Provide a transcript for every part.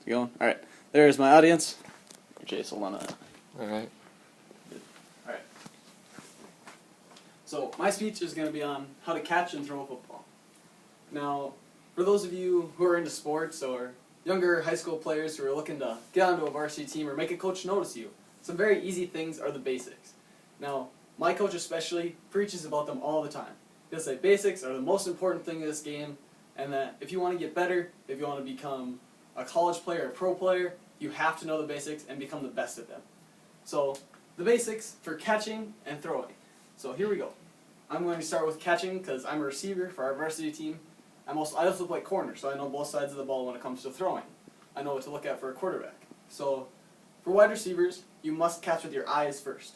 You going? All right. There's my audience. Chase will want to. All right. All right. So my speech is going to be on how to catch and throw a football. Now, for those of you who are into sports or younger high school players who are looking to get onto a varsity team or make a coach notice you, some very easy things are the basics. Now, my coach especially preaches about them all the time. He'll say basics are the most important thing in this game, and that if you want to get better, if you want to become a college player, a pro player, you have to know the basics and become the best at them. So, the basics for catching and throwing. So here we go. I'm going to start with catching because I'm a receiver for our varsity team. I also play corner, so I know both sides of the ball when it comes to throwing. I know what to look at for a quarterback. So, for wide receivers, you must catch with your eyes first.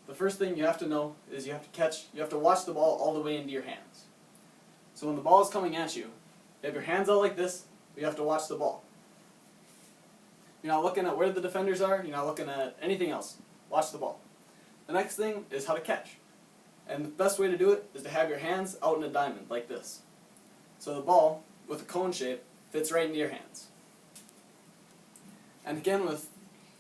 The first thing you have to know is you have to watch the ball all the way into your hands. So when the ball is coming at you, you have your hands out like this, but you have to watch the ball. You're not looking at where the defenders are, you're not looking at anything else. Watch the ball. The next thing is how to catch. And the best way to do it is to have your hands out in a diamond, like this. So the ball, with a cone shape, fits right into your hands. And again with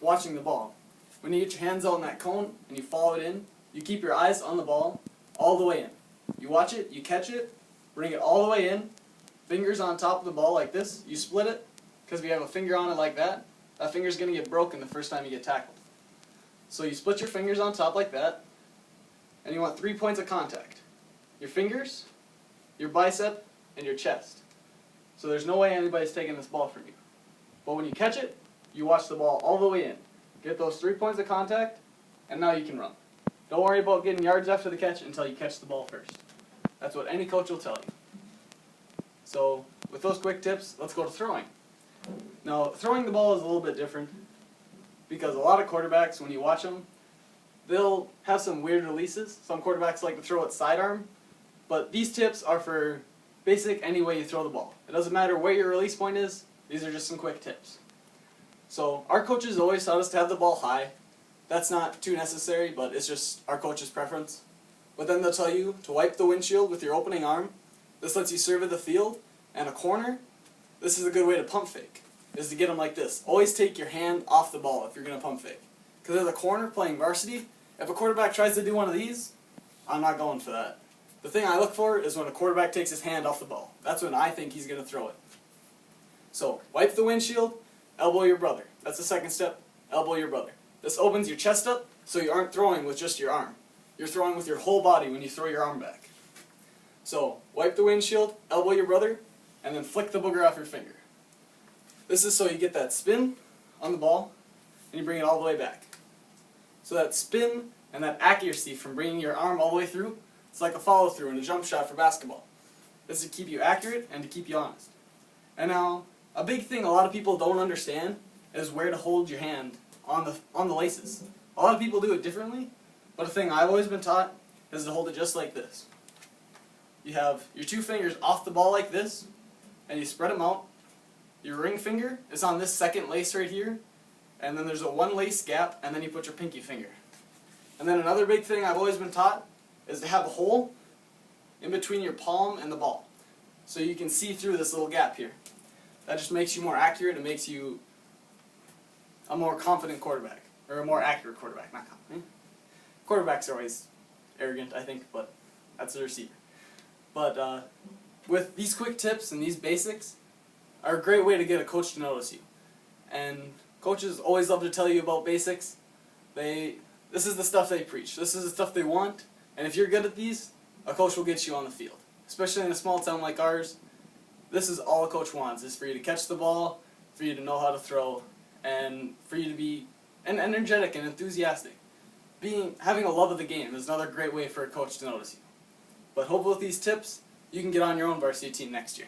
watching the ball, when you get your hands out in that cone and you follow it in, you keep your eyes on the ball all the way in. You watch it, you catch it, bring it all the way in, fingers on top of the ball like this, you split it, because if you have a finger on it like that finger's going to get broken the first time you get tackled. So you split your fingers on top like that, and you want 3 points of contact. Your fingers, your bicep, and your chest. So there's no way anybody's taking this ball from you. But when you catch it, you watch the ball all the way in. Get those 3 points of contact, and now you can run. Don't worry about getting yards after the catch until you catch the ball first. That's what any coach will tell you. So, with those quick tips, let's go to throwing. Now, throwing the ball is a little bit different because a lot of quarterbacks, when you watch them, they'll have some weird releases. Some quarterbacks like to throw it sidearm, but these tips are for basic any way you throw the ball. It doesn't matter where your release point is, these are just some quick tips. So, our coaches always taught us to have the ball high. That's not too necessary, but it's just our coach's preference. But then they'll tell you to wipe the windshield with your opening arm. This lets you survey the field, and a corner, this is a good way to pump fake, is to get them like this. Always take your hand off the ball if you're going to pump fake. Because as a corner playing varsity, if a quarterback tries to do one of these, I'm not going for that. The thing I look for is when a quarterback takes his hand off the ball. That's when I think he's going to throw it. So, wipe the windshield, elbow your brother. That's the second step, elbow your brother. This opens your chest up so you aren't throwing with just your arm. You're throwing with your whole body when you throw your arm back. So, wipe the windshield, elbow your brother, and then flick the booger off your finger. This is so you get that spin on the ball, and you bring it all the way back. So that spin and that accuracy from bringing your arm all the way through, it's like a follow-through and a jump shot for basketball. This is to keep you accurate and to keep you honest. And now, a big thing a lot of people don't understand is where to hold your hand on the laces. A lot of people do it differently, but a thing I've always been taught is to hold it just like this. You have your 2 fingers off the ball like this, and you spread them out. Your ring finger is on this second lace right here, and then there's a 1 lace gap, and then you put your pinky finger. And then another big thing I've always been taught is to have a hole in between your palm and the ball, so you can see through this little gap here. That just makes you more accurate. It makes you a more confident quarterback, or a more accurate quarterback, not confident. Quarterbacks are always arrogant, I think, but that's the receiver. But with these quick tips and these basics are a great way to get a coach to notice you. And coaches always love to tell you about basics. This is the stuff they preach. This is the stuff they want. And if you're good at these, a coach will get you on the field. Especially in a small town like ours, this is all a coach wants, is for you to catch the ball, for you to know how to throw, and for you to be energetic and enthusiastic. Having a love of the game is another great way for a coach to notice you. But hopefully with these tips, you can get on your own varsity team next year.